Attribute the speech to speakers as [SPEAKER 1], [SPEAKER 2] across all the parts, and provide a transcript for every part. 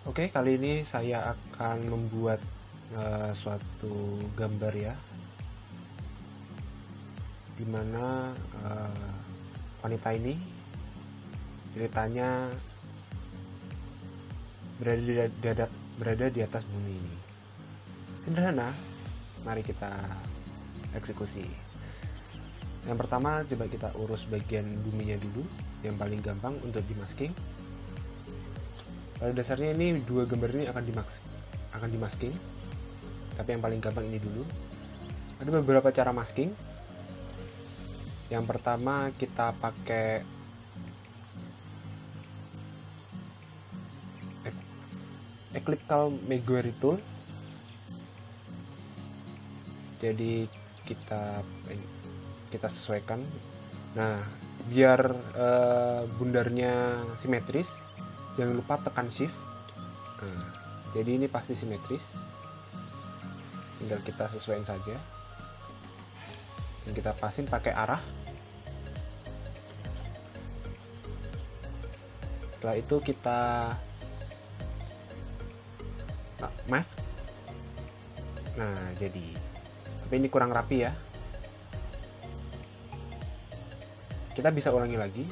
[SPEAKER 1] Oke, kali ini saya akan membuat suatu gambar ya, dimana wanita ini ceritanya berada di atas bumi ini. Sederhana, mari kita eksekusi. Yang pertama, coba kita urus bagian buminya dulu, yang paling gampang untuk dimasking. Pada dasarnya ini dua gambar ini akan dimasking, tapi yang paling gampang ini dulu. Ada beberapa cara masking. Yang pertama kita pakai Elliptical Meguiar Tool. Jadi kita sesuaikan. Nah, biar bundarnya simetris, jangan lupa tekan shift. Nah, jadi ini pasti simetris, tinggal kita sesuaikan saja dan kita pasin pakai arah. Setelah itu kita mask. Nah, jadi tapi ini kurang rapi ya, kita bisa ulangi lagi.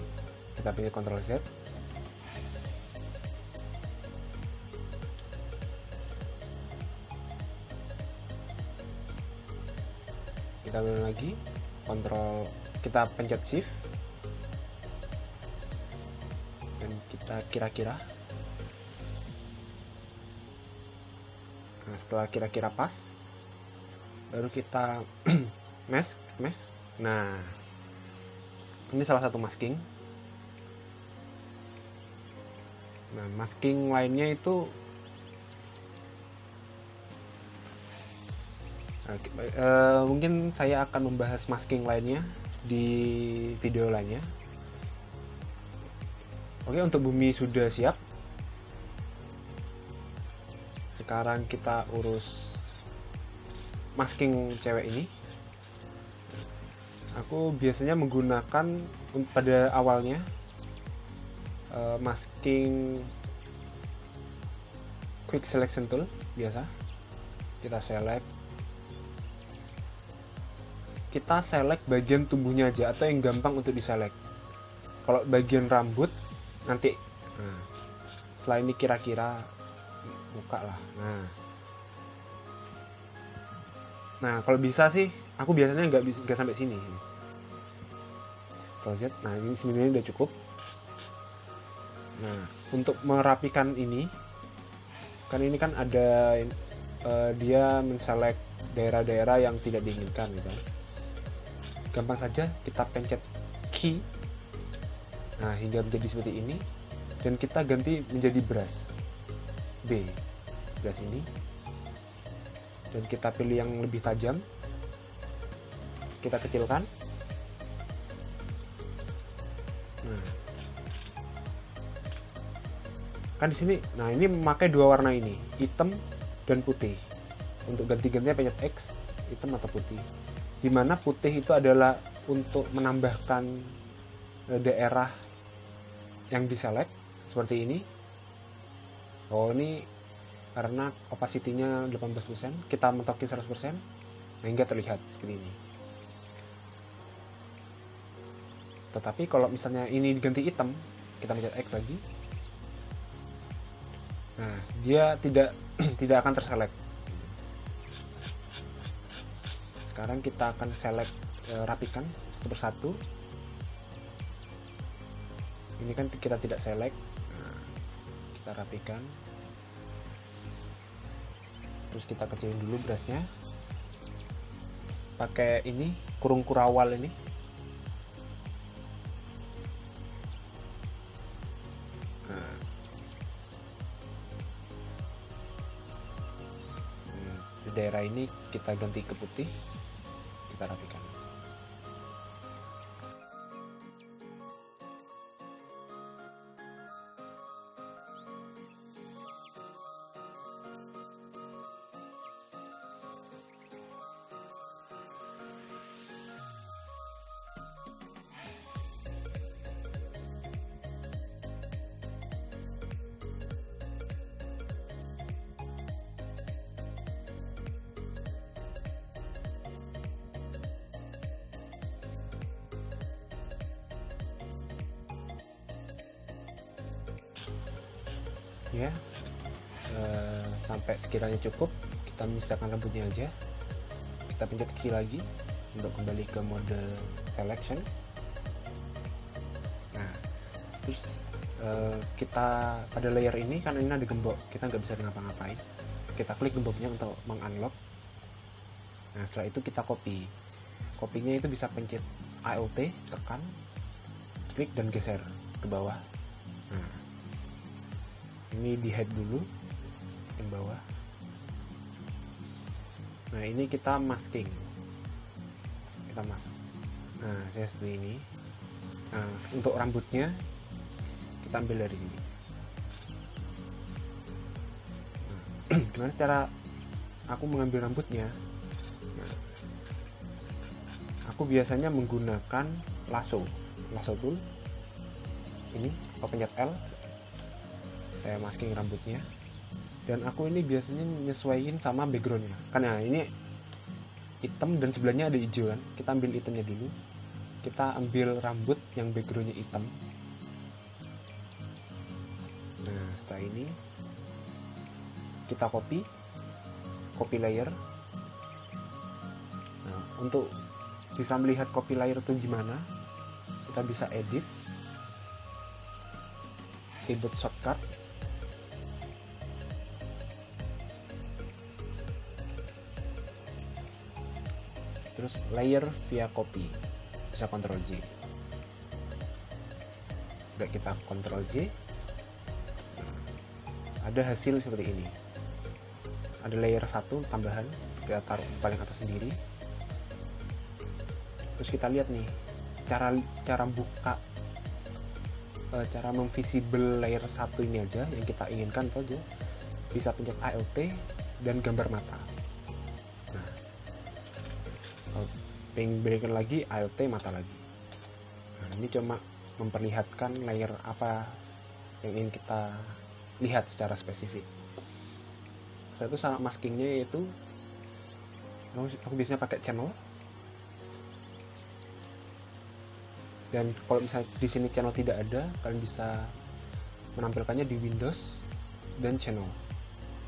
[SPEAKER 1] Kita pilih Ctrl Z, kita ulangi lagi, kita pencet shift dan kita kira-kira. Nah, setelah kira-kira pas, baru kita mask. Nah, ini salah satu masking. Nah, masking lainnya itu mungkin saya akan membahas masking lainnya di video lainnya. Oke, untuk bumi sudah siap. Sekarang kita urus masking cewek ini. Aku biasanya menggunakan pada awalnya masking quick selection tool biasa. Kita select bagian tubuhnya aja atau yang gampang untuk diselect. Kalau bagian rambut nanti, setelah ini kira-kira muka lah. Nah, kalau bisa sih, aku biasanya nggak sampai sini. Project. Nah, ini sebenarnya udah cukup. Nah, untuk merapikan ini, kan ini kan ada dia menselect daerah-daerah yang tidak diinginkan gitu. Gampang saja kita pencet key. Nah, hingga menjadi seperti ini, dan kita ganti menjadi brush B, brush ini, dan kita pilih yang lebih tajam, kita kecilkan. Nah, kan di sini, nah ini memakai dua warna ini, hitam dan putih. Untuk ganti-gantinya pencet X, hitam atau putih. Dimana putih itu adalah untuk menambahkan daerah yang diselect seperti ini. Oh, ini karena opacity-nya 18%, kita mentokin 100% hingga terlihat seperti ini. Tetapi kalau misalnya ini diganti hitam, kita pencet X lagi. Nah, dia tidak akan terselect. Sekarang kita akan select, rapikan satu persatu. Ini kan kita tidak select. Nah, kita rapikan. Terus kita kecilin dulu brushnya. Pakai ini kurung kurawal ini. Nah, di daerah ini kita ganti ke putih. Kita rapikan. rambutnya sampai sekiranya cukup. Kita menyisakan rambutnya aja, kita pencet Q lagi untuk kembali ke mode selection. Nah terus kita pada layer ini, karena ini ada gembok, kita nggak bisa ngapa-ngapain, kita klik gemboknya untuk mengunlock. Nah setelah itu kita kopinya itu bisa pencet Alt, tekan, klik dan geser ke bawah. Nah ini di hide dulu yang bawah. Nah ini kita masking, kita mask. Nah saya seperti ini. Nah untuk rambutnya kita ambil dari sini. Nah, gimana cara aku mengambil rambutnya? Nah, aku biasanya menggunakan lasso tool ini. Aku pencet L, saya masking rambutnya, dan aku ini biasanya nyesuaiin sama backgroundnya, karena ini hitam dan sebelahnya ada hijau kan. Kita ambil hitamnya dulu, kita ambil rambut yang backgroundnya hitam. Nah setelah ini kita copy layer. Nah untuk bisa melihat copy layer itu gimana, kita bisa edit, keyboard shortcut, terus layer via copy, bisa Ctrl J. Udah kita Ctrl J, ada hasil seperti ini. Ada layer 1 tambahan, kita taruh paling atas sendiri. Terus kita lihat nih cara buka, cara memvisible layer 1 ini aja yang kita inginkan itu aja. Bisa pencet Alt dan gambar mata. Nah pengen berikan lagi Alt mata lagi. Nah ini cuma memperlihatkan layer apa yang ingin kita lihat secara spesifik. Setelah itu sama maskingnya, yaitu aku biasanya pakai channel. Dan kalau misalnya di sini channel tidak ada, kalian bisa menampilkannya di Windows dan channel.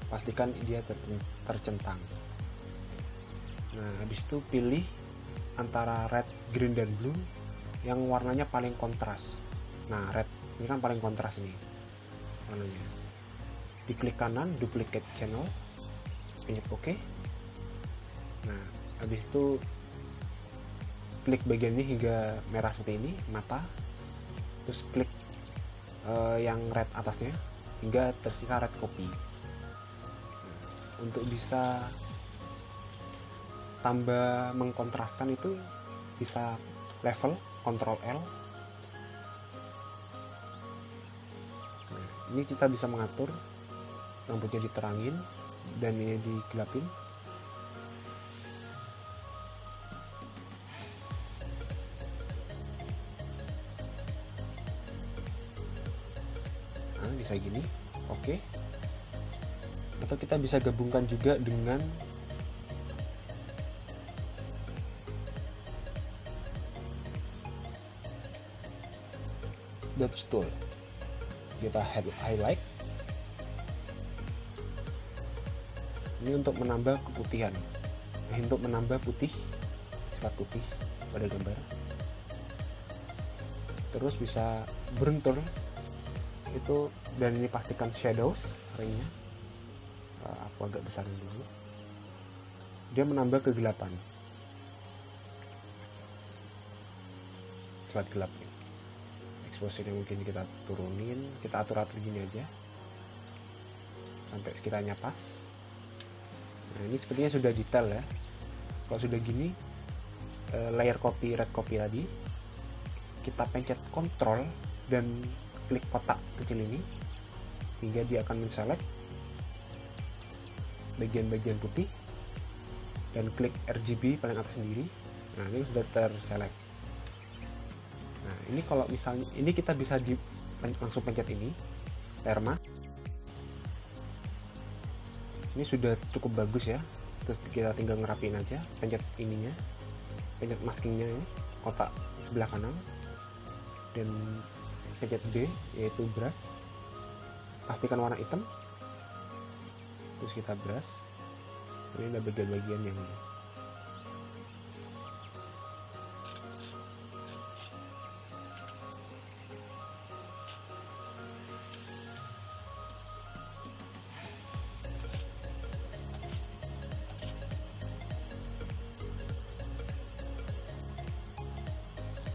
[SPEAKER 1] Pastikan dia tercentang. Nah habis itu pilih antara red, green, dan blue yang warnanya paling kontras. Nah red ini kan paling kontras nih warnanya. Diklik kanan, duplicate channel, pencet OK. Nah habis itu klik bagian ini hingga merah seperti ini, mata. Terus klik yang red atasnya hingga tersisa red copy. Untuk bisa tambah mengkontraskan itu bisa level, Ctrl L. Nah, ini kita bisa mengatur rambutnya diterangin dan ini digelapin. Nah, bisa gini, oke. Atau kita bisa gabungkan juga dengan dodge tool. Kita highlight. Ini untuk menambah keputihan, untuk menambah putih, sifat putih pada gambar. Terus bisa burn tool itu, dan ini pastikan shadows ringnya. Aku agak besarin dulu. Dia menambah kegelapan, sifat gelapnya. Exposure mungkin kita turunin, kita atur-atur gini aja sampai sekiranya pas. Nah ini sepertinya sudah detail ya. Kalau sudah gini, layer copy, red copy tadi, kita pencet Ctrl dan klik kotak kecil ini hingga dia akan menselect bagian-bagian putih, dan klik RGB paling atas sendiri. Nah ini sudah terselect. Nah ini kalau misalnya ini kita bisa langsung pencet ini layer mask. Ini sudah cukup bagus ya. Terus kita tinggal ngerapin aja, pencet ininya, pencet maskingnya ini, kotak sebelah kanan, dan pencet D yaitu brush. pastikan warna hitam, terus kita brush. Ini ada bagian-bagian yang ini.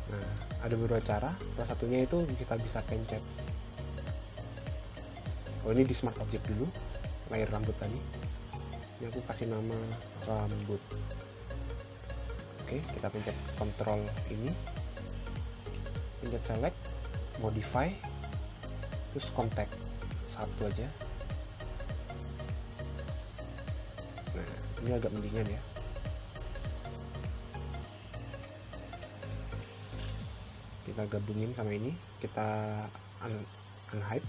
[SPEAKER 1] Nah, ada beberapa cara. Salah satunya itu kita bisa pencet. Oh, ini di smart object dulu, layer rambut tadi. Ini aku kasih nama rambut. Oke, kita pencet kontrol ini, pencet select, modify, terus contact satu aja. Nah, ini agak mendingan ya. Kita gabungin sama ini, kita unhide,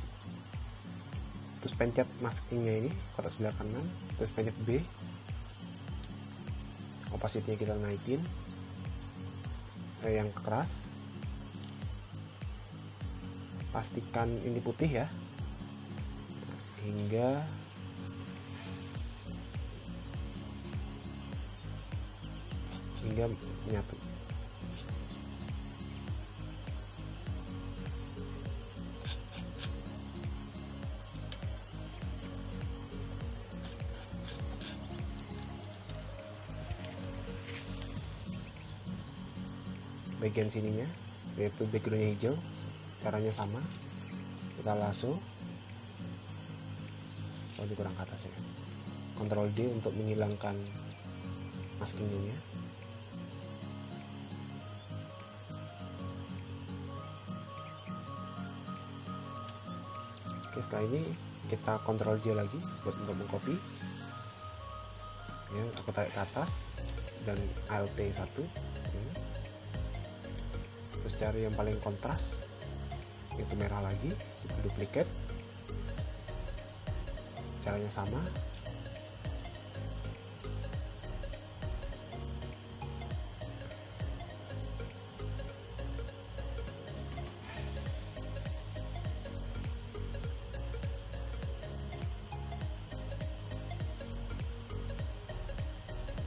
[SPEAKER 1] terus pencet maskingnya ini kotak sebelah kanan, terus pencet B, opacity-nya kita naikin yang keras, pastikan ini putih ya, hingga menyatu. Bagian sininya, yaitu backgroundnya hijau, caranya sama, kita lasso. Oh, ini kurang ke atas ya. Ctrl D untuk menghilangkan maskingnya. Oke, setelah ini kita Ctrl J lagi buat untuk mengcopy ya, aku tarik ke atas dan Alt 1 ya. Terus cari yang paling kontras, itu merah lagi, kita duplicate, caranya sama.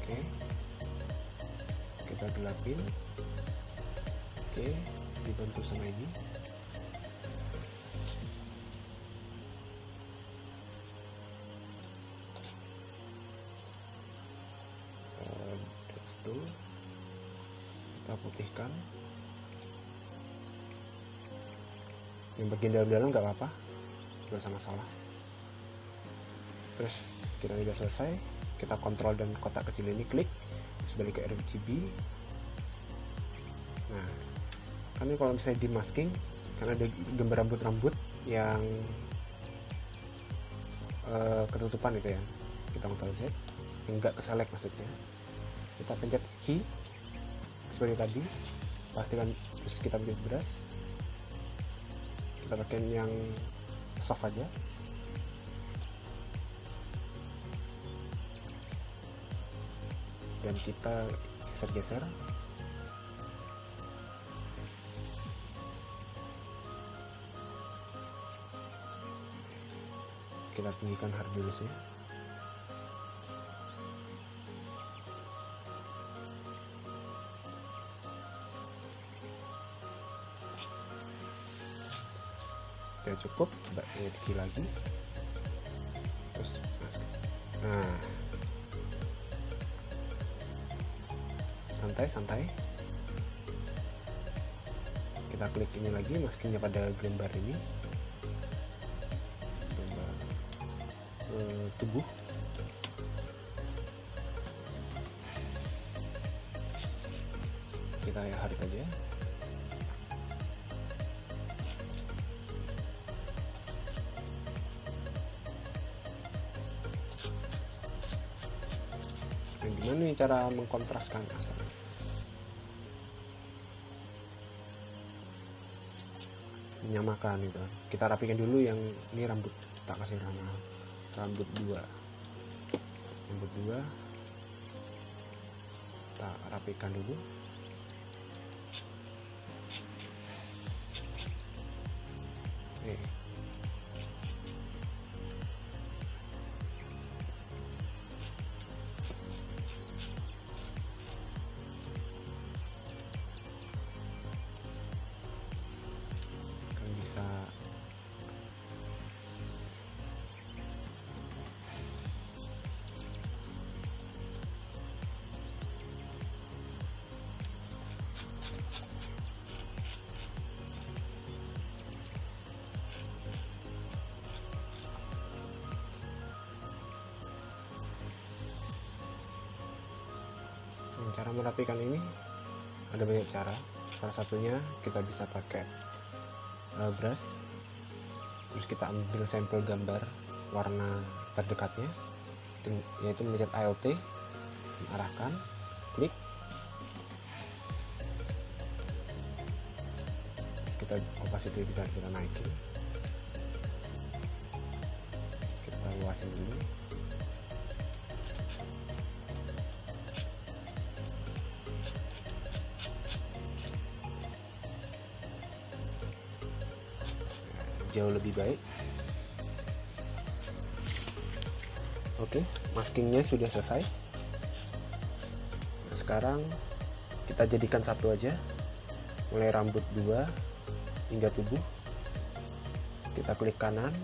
[SPEAKER 1] Oke, kita gelapin. Oke, dibantu sama ini. That's two. Kita putihkan. Yang bagian dalam-dalam nggak apa-apa, nggak usah masalah. Terus kita udah selesai, kita kontrol dan kotak kecil ini klik, terus balik ke RGB. Nah, kan ini kalau misalnya di masking, karena ada gambar rambut-rambut yang ketutupan itu ya, kita Ctrl Z, enggak keselect maksudnya, kita pencet key seperti tadi, pastikan, terus kita pencet brush, kita pakai yang soft aja, dan kita geser-geser. Kita tinggikan hardness-nya. Ya cukup, coba edit lagi. Terus nah, santai-santai. Kita klik ini lagi, maskingnya pada gambar ini. Tubuh, kita ya hard aja. Dan gimana nih cara mengkontraskan asal? Menyamakan itu. Kita rapikan dulu yang ini rambut, tak kasih rambut dua, kita rapikan dulu. Oke. cara merapikan ini ada banyak cara. Salah satunya kita bisa pakai brush, terus kita ambil sampel gambar warna terdekatnya, yaitu mencet Alt, arahkan, klik, kita opacity bisa kita naikin, kita luasin dulu. Jauh lebih baik. Oke, maskingnya sudah selesai. Nah, sekarang kita jadikan satu aja, mulai rambut 2 hingga tubuh. Kita klik kanan,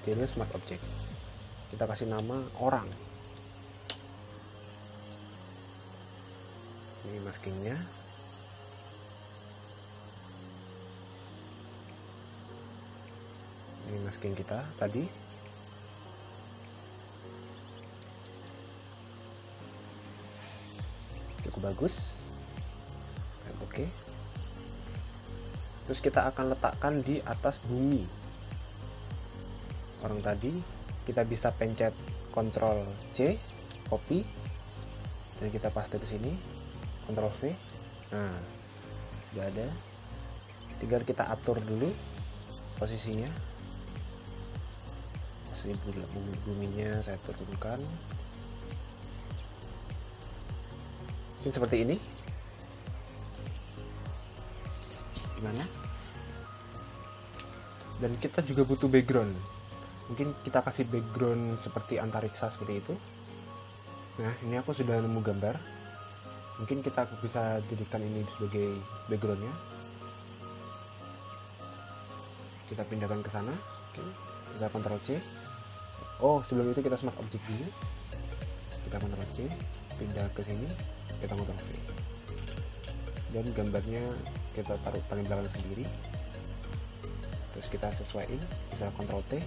[SPEAKER 1] pilih smart object, kita kasih nama orang. Ini maskingnya. Ini masking kita tadi. Cukup bagus. Oke. Terus kita akan letakkan di atas bumi. Orang tadi kita bisa pencet Ctrl C, copy, dan kita paste ke sini. Ctrl V. Nah, sudah ada. Tinggal kita atur dulu posisinya. Buminya saya turunkan mungkin seperti ini. Gimana? Dan kita juga butuh background, mungkin kita kasih background seperti antariksa seperti itu. Nah, ini aku sudah nemu gambar, mungkin kita bisa jadikan ini sebagai backgroundnya. Kita pindahkan ke sana. Oke. Kita Ctrl C. Oh, sebelum itu kita smart object dulu. Kita Ctrl C, pindah ke sini, kita Ctrl V. Dan gambarnya kita taruh paling belakang sendiri. Terus kita sesuaiin, bisa Ctrl T.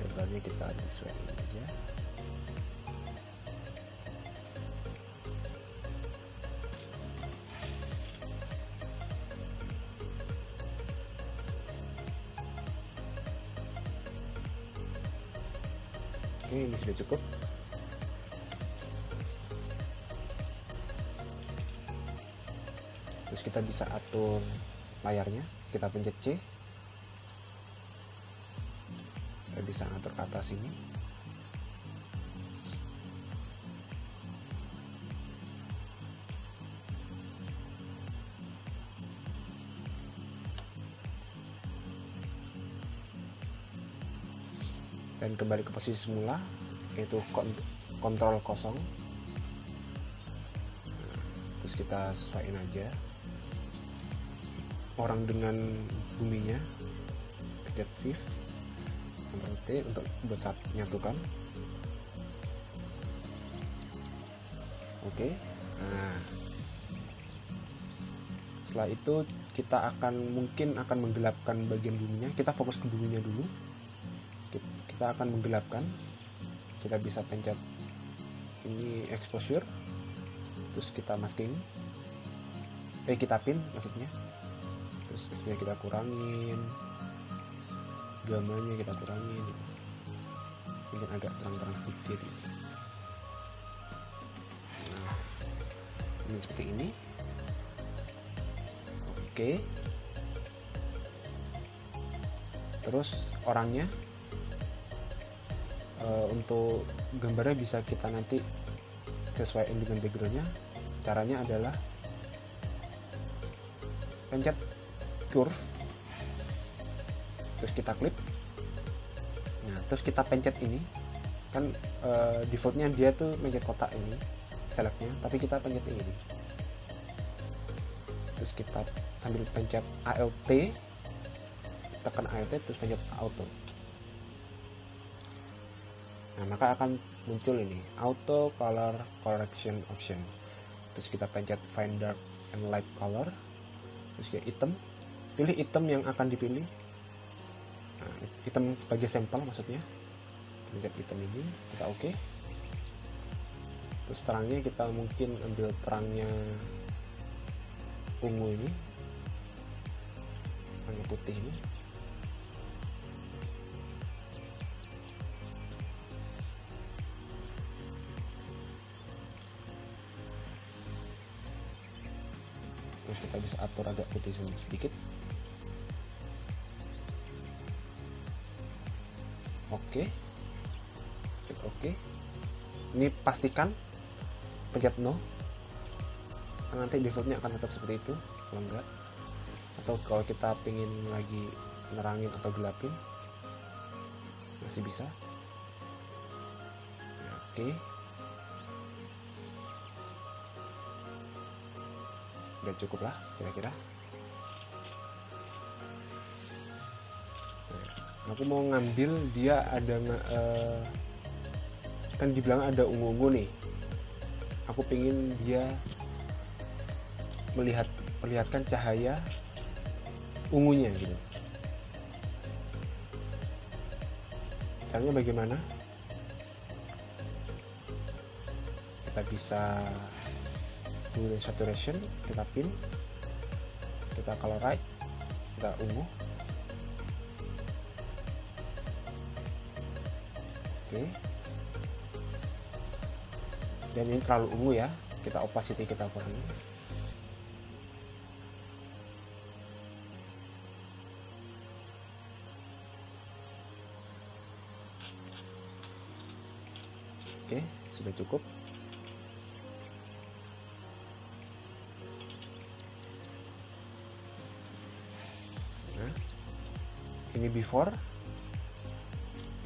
[SPEAKER 1] Gambarnya kita sesuaiin aja. Oke, ini sudah cukup. Terus kita bisa atur layarnya, kita pencet C, kita bisa atur ke atas ini. Dan kembali ke posisi semula, yaitu kontrol kosong. Terus kita sesuaiin aja orang dengan buminya, pencet shift Ctrl T untuk buat saat nyatukan. Oke. Nah, setelah itu kita mungkin akan menggelapkan bagian buminya. Kita fokus ke buminya dulu. Kita akan menggelapkan. Kita bisa pencet ini exposure, terus kita masking, kita pin maksudnya. Terus kita kurangin, gambarnya kita kurangin, mungkin agak terang-terang sedikit. Nah, ini seperti ini. Oke. Terus orangnya, untuk gambarnya bisa kita nanti sesuaikan dengan backgroundnya. Caranya adalah pencet curve, terus kita klik. Nah, terus kita pencet ini kan, defaultnya dia tuh pencet kotak ini selectnya, tapi kita pencet ini. Terus kita sambil pencet Alt, tekan Alt, terus pencet auto. Nah, maka akan muncul ini auto color correction option. Terus kita pencet find dark and light color, terus ya item, pilih item yang akan dipilih. Nah, item sebagai sampel maksudnya. Pencet item ini, kita oke. Terus terangnya kita mungkin ambil terangnya ungu ini, terangnya putih ini. Terus kita bisa atur agak putih sedikit. Oke. Klik oke. Ini pastikan pencet no. Nanti defaultnya akan tetap seperti itu. Kalau enggak, atau kalau kita pengen lagi nerangin atau gelapin, masih bisa. Oke. Udah cukup lah kira-kira. Aku mau ngambil dia ada kan dibilang ada ungu-ungu nih. Aku pengen dia perlihatkan cahaya ungunya gitu. Caranya bagaimana? Kita bisa blue saturation, kita pin, kita color right, kita ungu. Oke. Dan ini terlalu ungu ya, kita opacity kita kurangi. Oke, sudah cukup. Nah, ini before,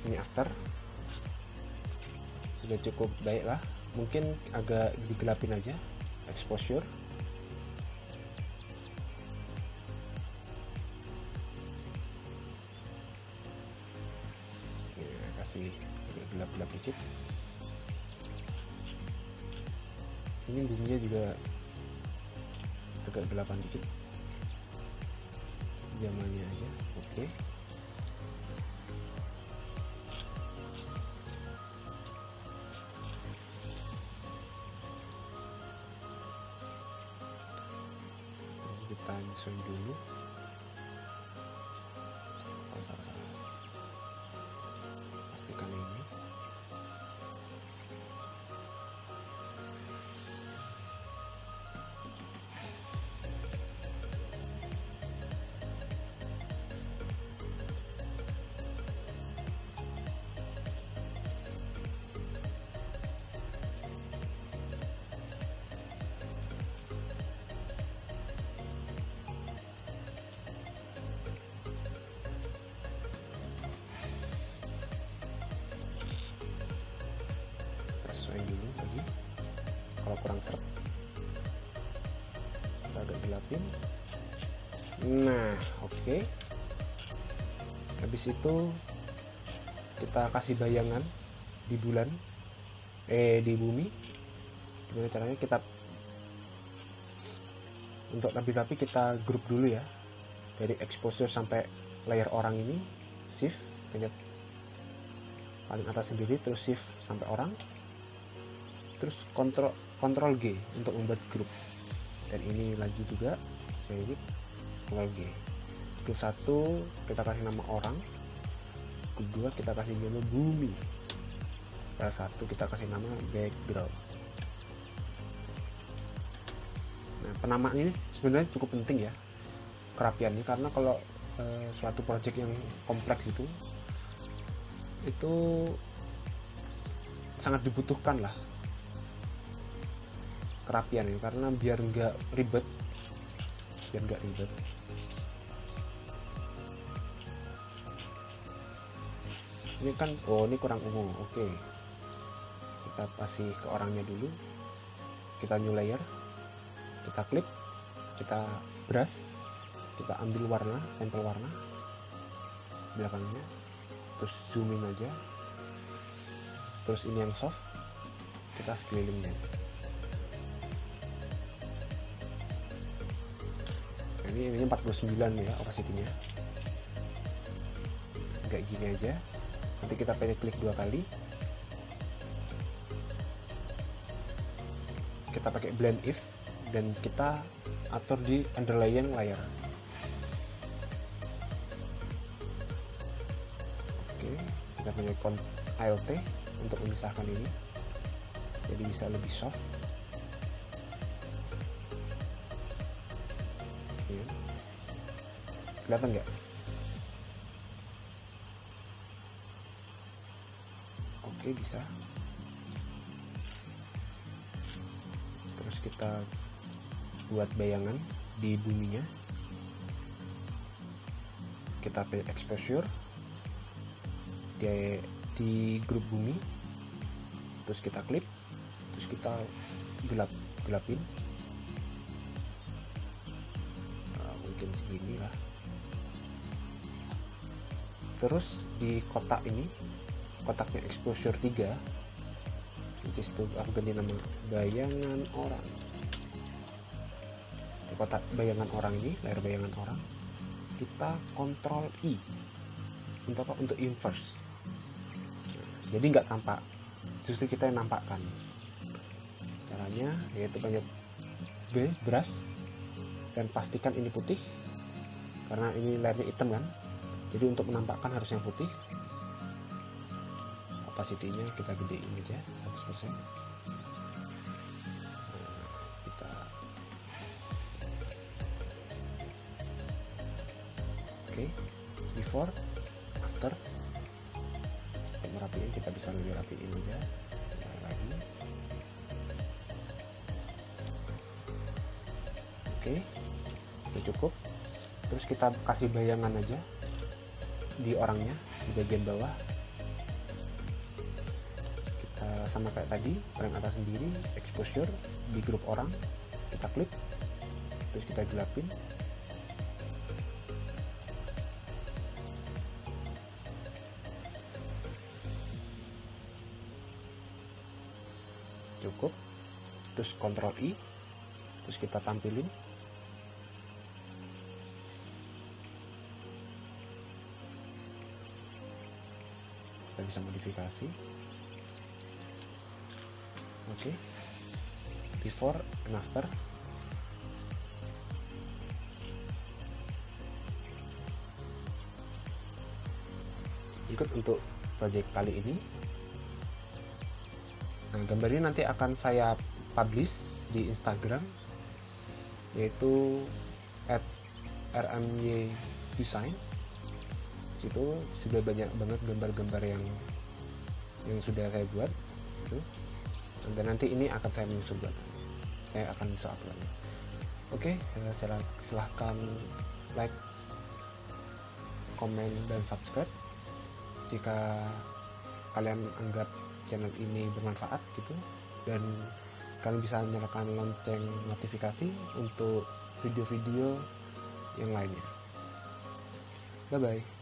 [SPEAKER 1] ini after. Sudah cukup baik lah. Mungkin agak digelapin aja exposure. Ya, kasih agak gelap-gelap dikit. Ini buminya juga agak gelapan dikit. Zamannya aja. Oke. Kita nyesuaiin dulu. Pastikan ini. Sesuai dulu lagi, kalau kurang seret kita agak gelapin. Nah, oke. Habis itu kita kasih bayangan di bulan, di bumi. Gimana caranya? Kita untuk rapi-rapi kita grup dulu ya, dari exposure sampai layer orang ini, shift pencet paling atas sendiri, terus shift sampai orang, terus kontrol G untuk membuat grup. Dan ini lagi juga jadi kontrol G. Grup 1 kita kasih nama orang, grup 2 kita kasih nama bumi, grup 1 kita kasih nama background. Nah, penamaan ini sebenarnya cukup penting ya, kerapiannya, karena kalau suatu project yang kompleks itu sangat dibutuhkan lah kerapian ya, karena biar nggak ribet. Ini kan, ini kurang ungu. Oke, kita kasih ke orangnya dulu, kita new layer, kita klik, kita brush, kita ambil warna, sampel warna belakangnya, terus zoom in aja, terus ini yang soft, kita sekelilingnya. Ini 49 ya opacity-nya. Kayak gini aja. Nanti kita pilih klik 2 kali. kita pakai blend if dan kita atur di underlying layer. Oke, kita punya Alt untuk memisahkan ini, jadi bisa lebih soft. Ya. Kelihatan nggak? Oke, bisa. Terus kita buat bayangan di buminya, kita pilih exposure di grup bumi, terus kita klik, terus kita gelapin, mungkin segini lah. Terus di kotak ini, kotaknya exposure 3, which is aku ganti nama bayangan orang. Di kotak bayangan orang ini, layar bayangan orang, kita Ctrl I untuk inverse. Jadi nggak tampak, justru kita yang nampakkan. Caranya yaitu banyak brush dan pastikan ini putih, karena ini layarnya hitam kan. Jadi untuk menampakkan harus yang putih. Opacity-nya kita gedein aja 100%. Kita oke, before, after. Untuk merapiin kita bisa lebih rapiin aja lagi. Oke, udah cukup. Terus kita kasih bayangan aja di orangnya di bagian bawah. Kita sama kayak tadi, frame atas sendiri, exposure di grup orang, kita klik, terus kita gelapin. Cukup. Terus Ctrl I, terus kita tampilin. Kita bisa modifikasi. Oke, before and after. Ikut untuk project kali ini. Nah, gambar ini nanti akan saya publish di Instagram, yaitu @rmy_design. Itu sudah banyak banget gambar-gambar yang sudah saya buat itu. Dan nanti ini akan saya menyusul buat, saya akan bisa upload. Oke, silahkan like, komen, dan subscribe jika kalian anggap channel ini bermanfaat gitu, dan kalian bisa nyalakan lonceng notifikasi untuk video-video yang lainnya. Bye bye.